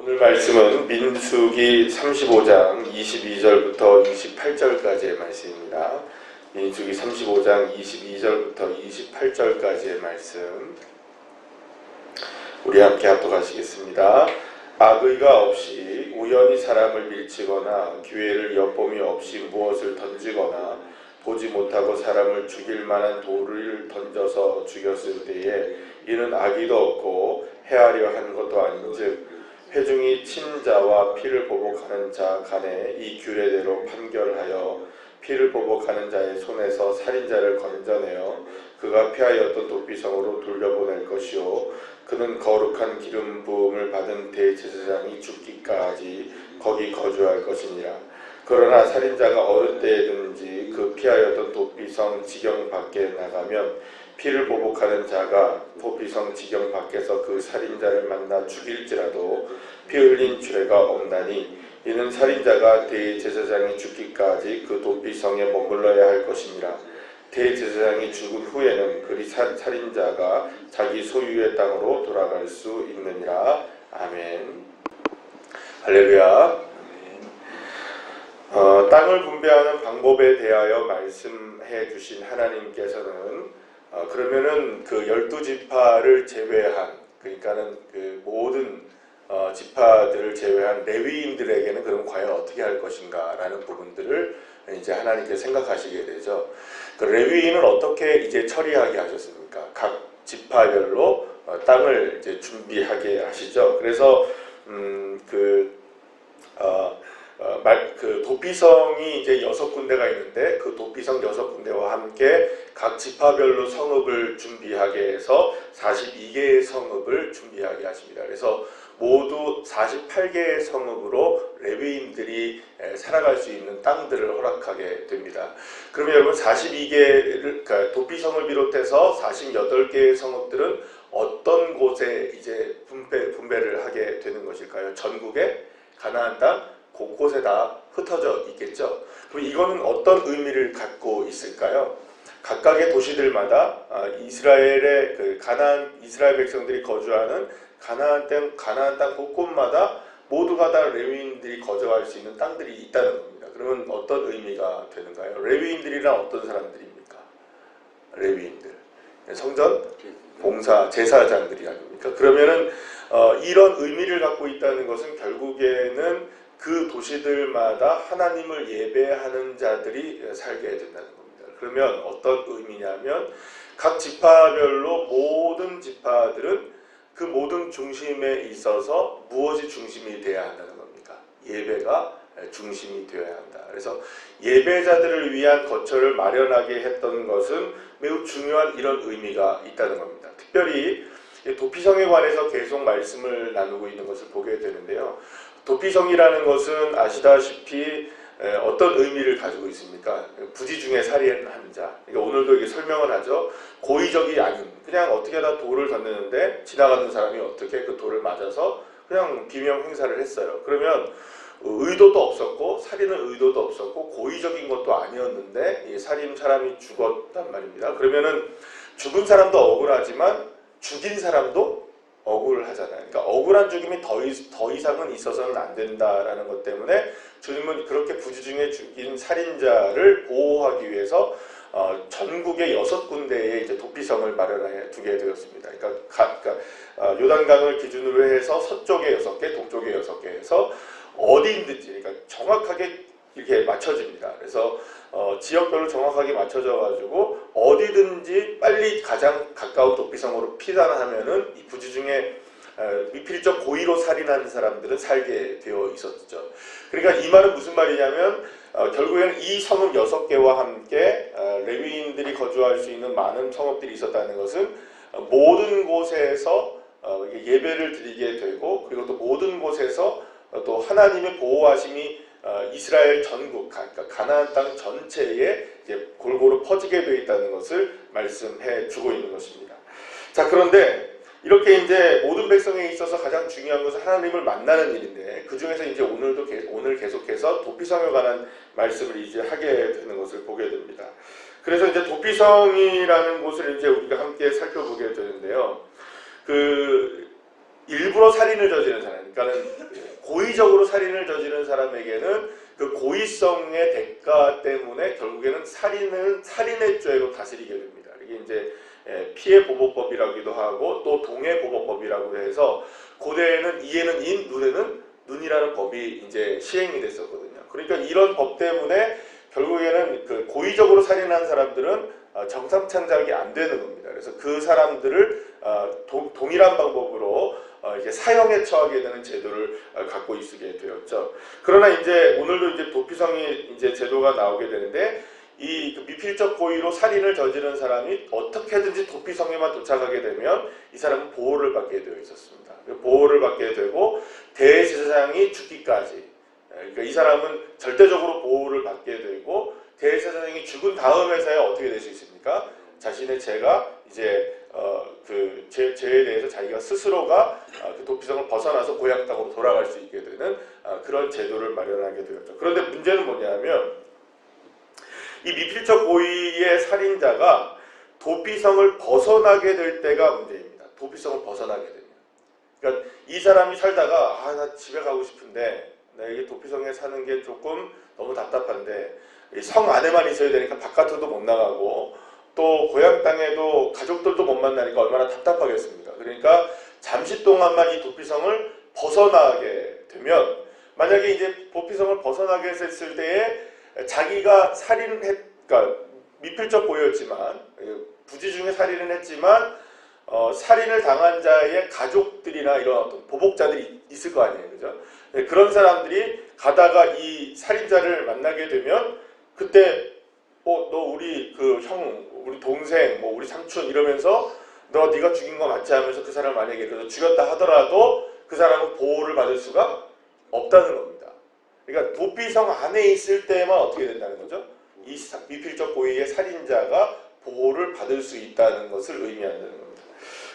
오늘 말씀은 민수기 35장 22절부터 28절까지의 말씀입니다. 민수기 35장 22절부터 28절까지의 말씀 우리 함께 합독하시겠습니다. 악의가 없이 우연히 사람을 밀치거나 기회를 엿봄이 없이 무엇을 던지거나 보지 못하고 사람을 죽일 만한 돌을 던져서 죽였을 때에 이는 악의도 없고 해하려 한 것도 아닌즉 회중이 친자와 피를 보복하는 자 간에 이 규례대로 판결하여 피를 보복하는 자의 손에서 살인자를 건져내어 그가 피하였던 도피성으로 돌려보낼 것이요 그는 거룩한 기름 부음을 받은 대제사장이 죽기까지 거기 거주할 것이니라. 그러나 살인자가 어느 때든지 그 피하였던 도피성 지경 밖에 나가면 피를 보복하는 자가 도피성 지경 밖에서 그 살인자를 만나 죽일지라도 피 흘린 죄가 없나니 이는 살인자가 대제사장이 죽기까지 그 도피성에 머물러야 할 것이니라. 대제사장이 죽은 후에는 그리 살인자가 자기 소유의 땅으로 돌아갈 수 있느니라. 아멘. 할렐루야. 땅을 분배하는 방법에 대하여 말씀해 주신 하나님께서는 그러면은 그 12지파를 제외한, 그러니까는 그 모든 지파들을 제외한 레위인들에게는 그럼 과연 어떻게 할 것인가라는 부분들을 이제 하나님께서 생각하시게 되죠. 그 레위인은 어떻게 이제 처리하게 하셨습니까? 각 지파별로 땅을 이제 준비하게 하시죠. 그래서 그 도피성이 이제 6군데가 있는데 그 도피성 6군데와 함께 각 지파별로 성읍을 준비하게 해서 42개의 성읍을 준비하게 하십니다. 그래서 모두 48개의 성읍으로 레위인들이 살아갈 수 있는 땅들을 허락하게 됩니다. 그러면 여러분 42개를, 그러니까 도피성을 비롯해서 48개의 성읍들은 어떤 곳에 이제 분배를 하게 되는 것일까요? 전국에 가나안 땅 곳곳에 다 흩어져 있겠죠. 그럼 이거는 어떤 의미를 갖고 있을까요? 각각의 도시들마다 이스라엘의 이스라엘 백성들이 거주하는 가나안 땅 곳곳마다 모두가 다 레위인들이 거주할 수 있는 땅들이 있다는 겁니다. 그러면 어떤 의미가 되는가요? 레위인들이란 어떤 사람들입니까? 레위인들, 성전 봉사 제사장들이 아닙니까? 그러면은 이런 의미를 갖고 있다는 것은 결국에는 그 도시들마다 하나님을 예배하는 자들이 살게 된다는 겁니다. 그러면 어떤 의미냐면 각 지파별로 모든 지파들은 그 모든 중심에 있어서 무엇이 중심이 되어야 한다는 겁니까? 예배가 중심이 되어야 한다. 그래서 예배자들을 위한 거처를 마련하게 했던 것은 매우 중요한 이런 의미가 있다는 겁니다. 특별히 도피성에 관해서 계속 말씀을 나누고 있는 것을 보게 되는데요. 도피성이라는 것은 아시다시피 어떤 의미를 가지고 있습니까? 부지 중에 살인한 자. 그러니까 오늘도 이게 설명을 하죠. 고의적이 아닌, 그냥 어떻게 하다 돌을 던졌는데 지나가는 사람이 어떻게 그 돌을 맞아서 그냥 비명 행사를 했어요. 그러면 의도도 없었고 살인은 의도도 없었고 고의적인 것도 아니었는데 이 사람이 죽었단 말입니다. 그러면은 죽은 사람도 억울하지만 죽인 사람도 억울하잖아요. 그러니까 억울한 죽임이 더 이상은 있어서는 안 된다라는 것 때문에 주님은 그렇게 부지 중에 죽인 살인자를 보호하기 위해서 전국의 6군데에 이제 도피성을 마련해 두게 되었습니다. 그러니까 요단강을 기준으로 해서 서쪽에 6개, 동쪽에 6개 해서 어디든지, 그러니까 정확하게 이렇게 맞춰집니다. 그래서 지역별로 정확하게 맞춰져 가지고 어디든지 빨리 가장 가까운 도피성으로 피난하면은 이 부지 중에 미필적 고의로 살인한 사람들은 살게 되어 있었죠. 그러니까 이 말은 무슨 말이냐면 결국에는 이 성읍 6개와 함께 레위인들이 거주할 수 있는 많은 성읍들이 있었다는 것은 모든 곳에서 예배를 드리게 되고, 그리고 또 모든 곳에서 또 하나님의 보호하심이 이스라엘 전국, 그러니까 가나안 땅 전체에 이제 골고루 퍼지게 되어 있다는 것을 말씀해 주고 있는 것입니다. 자, 그런데 이렇게 이제 모든 백성에 있어서 가장 중요한 것은 하나님을 만나는 일인데, 그 중에서 이제 오늘 계속해서 도피성에 관한 말씀을 이제 하게 되는 것을 보게 됩니다. 그래서 이제 도피성이라는 곳을 이제 우리가 함께 살펴보게 되는데요. 일부러 살인을 저지른 사람, 그러니까는 고의적으로 살인을 저지른 사람에게는 그 고의성의 대가 때문에 결국에는 살인의 죄로 다스리게 됩니다. 이게 이제 피해 보복법이라고도 하고 또 동해 보복법이라고 해서 고대에는 이에는 인, 눈에는 눈이라는 법이 이제 시행이 됐었거든요. 그러니까 이런 법 때문에 결국에는 그 고의적으로 살인한 사람들은 정상창작이 안 되는 겁니다. 그래서 그 사람들을 동일한 방법으로 이제 사형에 처하게 되는 제도를 갖고 있게 되었죠. 그러나 이제 오늘도 이제 도피성이 이제 제도가 나오게 되는데 이 미필적 고의로 살인을 저지른 사람이 어떻게든지 도피성에만 도착하게 되면 이 사람은 보호를 받게 되어 있었습니다. 보호를 받게 되고 대제사장이 죽기까지, 그러니까 이 사람은 절대적으로 보호를 받게 되고 대제사장이 죽은 다음에서야 어떻게 될 수 있습니까? 자신의 죄가 이제 그 죄에 대해서 자기가 스스로가 그 도피성을 벗어나서 고향 땅으로 돌아갈 수 있게 되는 그런 제도를 마련하게 되었죠. 그런데 문제는 뭐냐면 이 미필적 고의의 살인자가 도피성을 벗어나게 될 때가 문제입니다. 도피성을 벗어나게 되면, 그러니까 이 사람이 살다가 나 집에 가고 싶은데 나 이게 도피성에 사는 게 조금 너무 답답한데 성 안에만 있어야 되니까 바깥으로도 못 나가고 또 고향 땅에도 가족들도 못 만나니까 얼마나 답답하겠습니까? 그러니까 잠시 동안만 이 도피성을 벗어나게 되면, 만약에 이제 도피성을 벗어나게 했을 때에 자기가 그러니까 미필적 고의였지만 부지 중에 살인을 했지만 살인을 당한 자의 가족들이나 이런 어떤 보복자들이 있을 거 아니에요, 그죠? 그런 사람들이 가다가 이 살인자를 만나게 되면 그때 너 우리 그 형, 우리 동생, 뭐 우리 삼촌 이러면서 네가 죽인 거 맞지 하면서 그 사람을 만약에 그래서 죽였다 하더라도 그 사람은 보호를 받을 수가 없다는 겁니다. 그러니까 도피성 안에 있을 때만 어떻게 된다는 거죠? 이 미필적 고의의 살인자가 보호를 받을 수 있다는 것을 의미한다는 겁니다.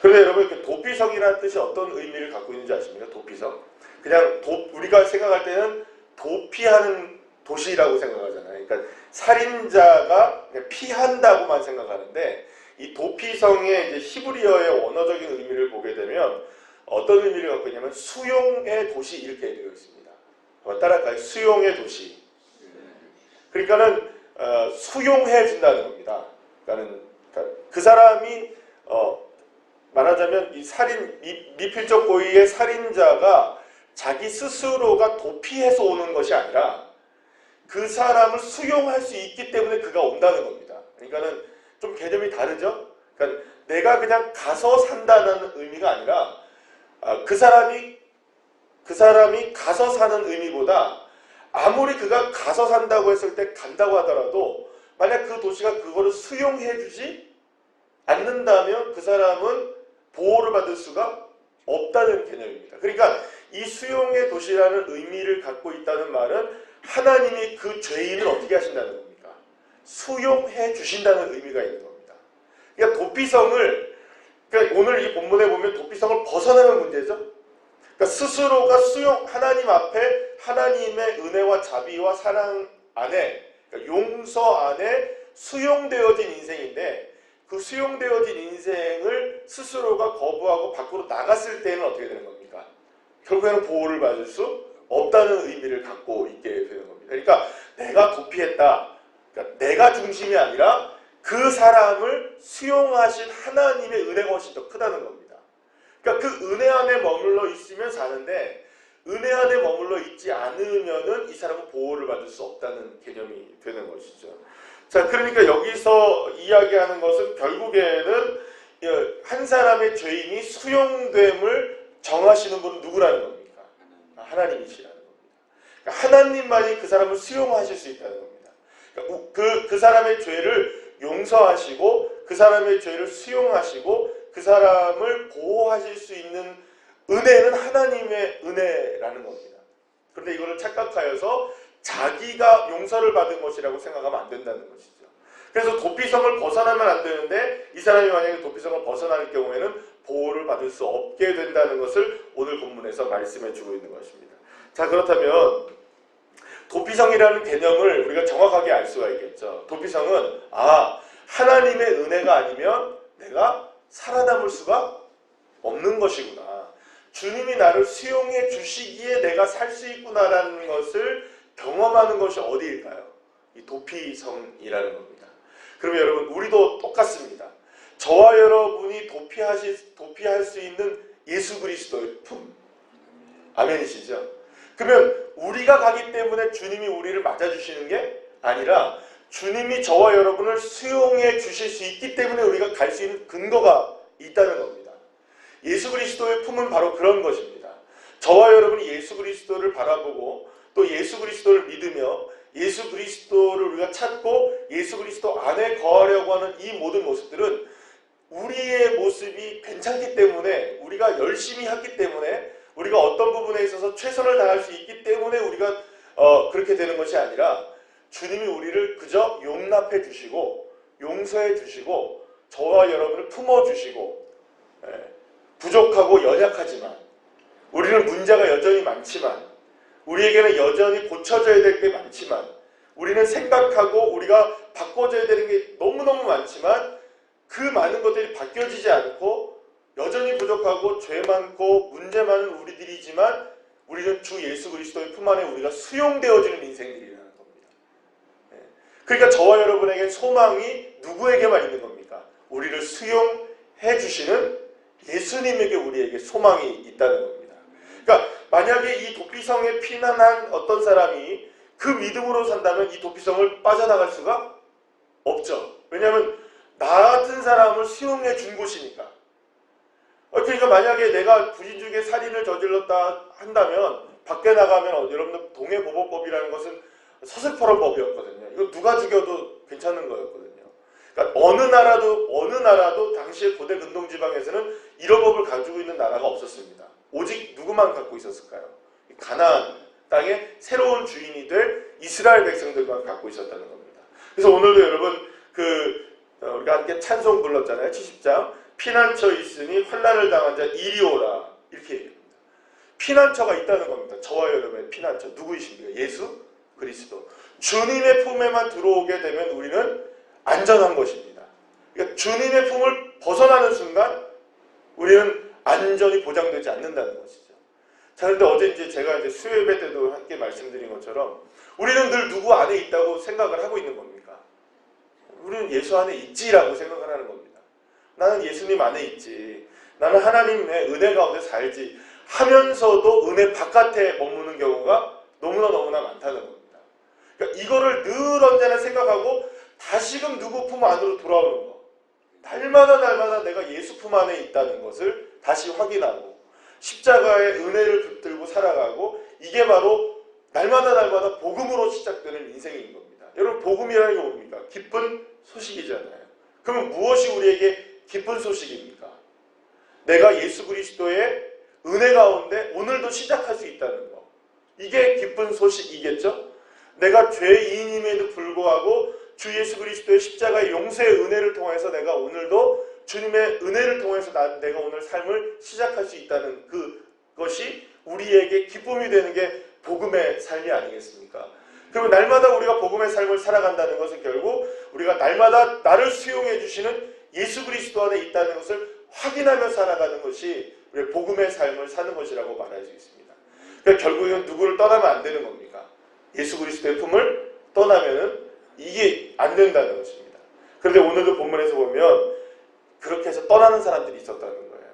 그런데 여러분, 도피성이라는 뜻이 어떤 의미를 갖고 있는지 아십니까? 도피성. 그냥 우리가 생각할 때는 도피하는 도시라고 생각하잖아요. 그러니까 살인자가 피한다고만 생각하는데 이 도피성의 이제 히브리어의 원어적인 의미를 보게 되면 어떤 의미를 갖고 있냐면 수용의 도시 이렇게 되어 있습니다. 따라할까요? 수용의 도시. 그러니까는 수용해 준다는 겁니다. 그러니까 그 사람이 말하자면 이 미필적 고의의 살인자가 자기 스스로가 도피해서 오는 것이 아니라 그 사람을 수용할 수 있기 때문에 그가 온다는 겁니다. 그러니까는 좀 개념이 다르죠? 그러니까 내가 그냥 가서 산다는 의미가 아니라 그 사람이 가서 사는 의미보다 아무리 그가 가서 산다고 했을 때 간다고 하더라도 만약 그 도시가 그거를 수용해 주지 않는다면 그 사람은 보호를 받을 수가 없다는 개념입니다. 그러니까 이 수용의 도시라는 의미를 갖고 있다는 말은 하나님이 그 죄인을 어떻게 하신다는 겁니까? 수용해 주신다는 의미가 있는 겁니다. 그러니까 그러니까 오늘 이 본문에 보면 도피성을 벗어나는 문제죠. 그러니까 스스로가 하나님 앞에 하나님의 은혜와 자비와 사랑 안에, 그러니까 용서 안에 수용되어진 인생인데 그 수용되어진 인생을 스스로가 거부하고 밖으로 나갔을 때는 어떻게 되는 겁니까? 결국에는 보호를 받을 수 없다는 의미를 갖고 있게 되는 겁니다. 그러니까 내가 도피했다. 그러니까 내가 중심이 아니라 그 사람을 수용하신 하나님의 은혜가 훨씬 더 크다는 겁니다. 그러니까 그 은혜 안에 머물러 있으면 사는데 은혜 안에 머물러 있지 않으면은 이 사람은 보호를 받을 수 없다는 개념이 되는 것이죠. 자, 그러니까 여기서 이야기하는 것은 결국에는 한 사람의 죄인이 수용됨을 정하시는 분은 누구라는 겁니까? 하나님이시라는 겁니다. 그러니까 하나님만이 그 사람을 수용하실 수 있다는 겁니다. 그러니까 그 사람의 죄를 용서하시고 그 사람의 죄를 수용하시고 그 사람을 보호하실 수 있는 은혜는 하나님의 은혜라는 겁니다. 그런데 이거를 착각하여서 자기가 용서를 받은 것이라고 생각하면 안 된다는 것이죠. 그래서 도피성을 벗어나면 안 되는데 이 사람이 만약에 도피성을 벗어날 경우에는 보호를 받을 수 없게 된다는 것을 오늘 본문에서 말씀해 주고 있는 것입니다. 자, 그렇다면 도피성이라는 개념을 우리가 정확하게 알 수가 있겠죠. 도피성은 하나님의 은혜가 아니면 내가 살아남을 수가 없는 것이구나. 주님이 나를 수용해 주시기에 내가 살 수 있구나라는 것을 경험하는 것이 어디일까요? 이 도피성이라는 겁니다. 그러면 여러분, 우리도 똑같습니다. 저와 여러분이 도피할 수 있는 예수 그리스도의 품. 아멘이시죠? 그러면 우리가 가기 때문에 주님이 우리를 맞아주시는 게 아니라 주님이 저와 여러분을 수용해 주실 수 있기 때문에 우리가 갈 수 있는 근거가 있다는 겁니다. 예수 그리스도의 품은 바로 그런 것입니다. 저와 여러분이 예수 그리스도를 바라보고 또 예수 그리스도를 믿으며 예수 그리스도를 우리가 찾고 예수 그리스도 안에 거하려고 하는 이 모든 모습들은 우리의 모습이 괜찮기 때문에, 우리가 열심히 했기 때문에, 우리가 어떤 부분에 있어서 최선을 다할 수 있기 때문에 우리가 그렇게 되는 것이 아니라 주님이 우리를 그저 용납해 주시고 용서해 주시고 저와 여러분을 품어주시고, 부족하고 연약하지만, 우리는 문제가 여전히 많지만, 우리에게는 여전히 고쳐져야 될 게 많지만, 우리는 생각하고 우리가 바꿔줘야 되는 게 너무너무 많지만 그 많은 것들이 바뀌어지지 않고 여전히 부족하고 죄 많고 문제 많은 우리들이지만 우리는 주 예수 그리스도의 품 안에 우리가 수용되어지는 인생들이라는 겁니다. 그러니까 저와 여러분에게 소망이 누구에게만 있는 겁니까? 우리를 수용해 주시는 예수님에게 우리에게 소망이 있다는 겁니다. 그러니까 만약에 이 도피성에 피난한 어떤 사람이 그 믿음으로 산다면 이 도피성을 빠져나갈 수가 없죠. 왜냐하면 나 같은 사람을 수용해 준 곳이니까. 그러니까 만약에 내가 부인중에 살인을 저질렀다 한다면 밖에 나가면 여러분들 동해보복법이라는 것은 서슬퍼런 법이었거든요. 이거 누가 죽여도 괜찮은 거였거든요. 그러니까 어느 나라도 당시의 고대 근동지방에서는 이런 법을 가지고 있는 나라가 없었습니다. 오직 누구만 갖고 있었을까요? 가나안 땅의 새로운 주인이 될 이스라엘 백성들만 갖고 있었다는 겁니다. 그래서 오늘도 여러분 우리가 함께 찬송 불렀잖아요. 70장 피난처 있으니 환난을 당한 자 이리 오라, 이렇게 얘기합니다. 피난처가 있다는 겁니다. 저와 여러분의 피난처 누구이십니까? 예수 그리스도. 주님의 품에만 들어오게 되면 우리는 안전한 것입니다. 그러니까 주님의 품을 벗어나는 순간 우리는 안전이 보장되지 않는다는 것이죠. 자, 그런데 어제 제가 수요 예배 때도 함께 말씀드린 것처럼 우리는 늘 누구 안에 있다고 생각을 하고 있는 겁니까? 우리는 예수 안에 있지라고 생각을 하는 겁니다. 나는 예수님 안에 있지, 나는 하나님의 은혜 가운데 살지 하면서도 은혜 바깥에 머무는 경우가 너무나 많다는 겁니다. 그러니까 이거를 늘 언제나 생각하고 다시금 누구 품 안으로 돌아오는 것, 날마다 내가 예수 품 안에 있다는 것을 다시 확인하고 십자가의 은혜를 붙들고 살아가고, 이게 바로 날마다 복음으로 시작되는 인생인 겁니다. 여러분, 복음이라는 게 뭡니까? 기쁜 소식이잖아요. 그러면 무엇이 우리에게 기쁜 소식입니까? 내가 예수 그리스도의 은혜 가운데 오늘도 시작할 수 있다는 거, 이게 기쁜 소식이겠죠? 내가 죄인임에도 불구하고 주 예수 그리스도의 십자가의 용서의 은혜를 통해서 내가 오늘도 주님의 은혜를 통해서 내가 오늘 삶을 시작할 수 있다는 그것이 우리에게 기쁨이 되는 게 복음의 삶이 아니겠습니까? 그러면 날마다 우리가 복음의 삶을 살아간다는 것은 결국 우리가 날마다 나를 수용해 주시는 예수 그리스도 안에 있다는 것을 확인하며 살아가는 것이 우리의 복음의 삶을 사는 것이라고 말할 수 있습니다. 그러니까 결국에는 누구를 떠나면 안 되는 겁니까? 예수 그리스도의 품을 떠나면은 이게 안 된다는 것입니다. 그런데 오늘도 본문에서 보면 그렇게 해서 떠나는 사람들이 있었다는 거예요.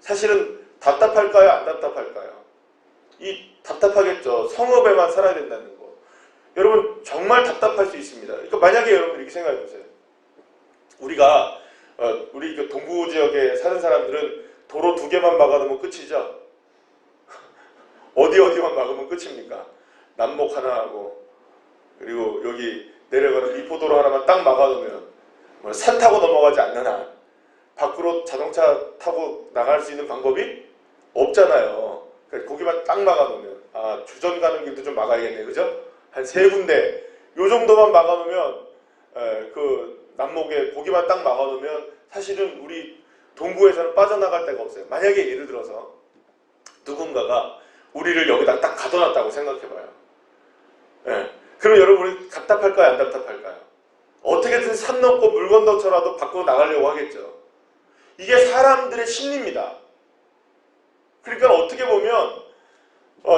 사실은 답답할까요? 안 답답할까요? 이 답답하겠죠. 성읍에만 살아야 된다는 거. 여러분, 정말 답답할 수 있습니다. 그러니까 만약에 여러분 이렇게 생각해 보세요. 우리 동부 지역에 사는 사람들은 도로 2개만 막아놓으면 끝이죠. 어디만 막으면 끝입니까? 남목 하나 하고, 그리고 여기 내려가는 미포도로 하나만 딱 막아놓으면 산 타고 넘어가지 않는 한 밖으로 자동차 타고 나갈 수 있는 방법이 없잖아요. 그러니까 거기만 딱 막아놓으면, 주전 가는 길도 좀 막아야겠네, 그죠? 한 3군데 요 정도만 막아놓으면, 그 남목에 거기만 딱 막아놓으면 사실은 우리 동부에서는 빠져나갈 데가 없어요. 만약에 예를 들어서 누군가가 우리를 여기다 딱 가둬놨다고 생각해봐요. 그럼 여러분이 답답할까요? 안 답답할까요? 어떻게든 산 넘고 물 건너서라도 밖으로 나가려고 하겠죠. 이게 사람들의 심리입니다. 그러니까 어떻게 보면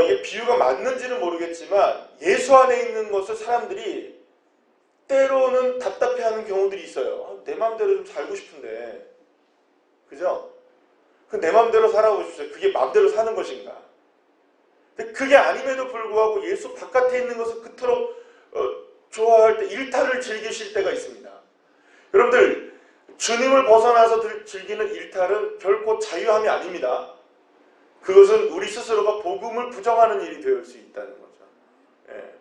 이게 비유가 맞는지는 모르겠지만 예수 안에 있는 것을 사람들이 때로는 답답해하는 경우들이 있어요. 내 마음대로 좀 살고 싶은데, 그죠? 내 마음대로 살아보고 싶어요. 그게 마음대로 사는 것인가? 근데 그게 아님에도 불구하고 예수 바깥에 있는 것을 그토록 좋아할 때 일탈을 즐기실 때가 있습니다. 여러분들 주님을 벗어나서 즐기는 일탈은 결코 자유함이 아닙니다. 그것은 우리 스스로가 복음을 부정하는 일이 될 수 있다는 거죠. 예.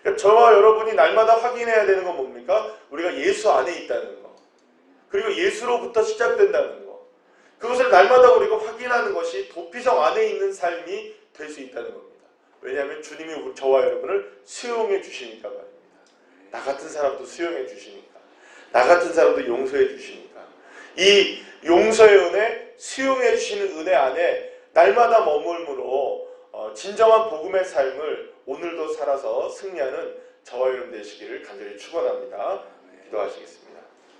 그러니까 저와 여러분이 날마다 확인해야 되는 건 뭡니까? 우리가 예수 안에 있다는 거. 그리고 예수로부터 시작된다는 거. 그것을 날마다 우리가 확인하는 것이 도피성 안에 있는 삶이 될 수 있다는 겁니다. 왜냐하면 주님이 저와 여러분을 수용해 주시니까 말입니다. 나 같은 사람도 수용해 주시니까. 나 같은 사람도 용서해 주시니까. 이 용서의 은혜, 수용해 주시는 은혜 안에 날마다 머물므로 진정한 복음의 삶을 오늘도 살아서 승리하는 저와 여러분 되시기를 간절히 축원합니다. 기도하시겠습니다.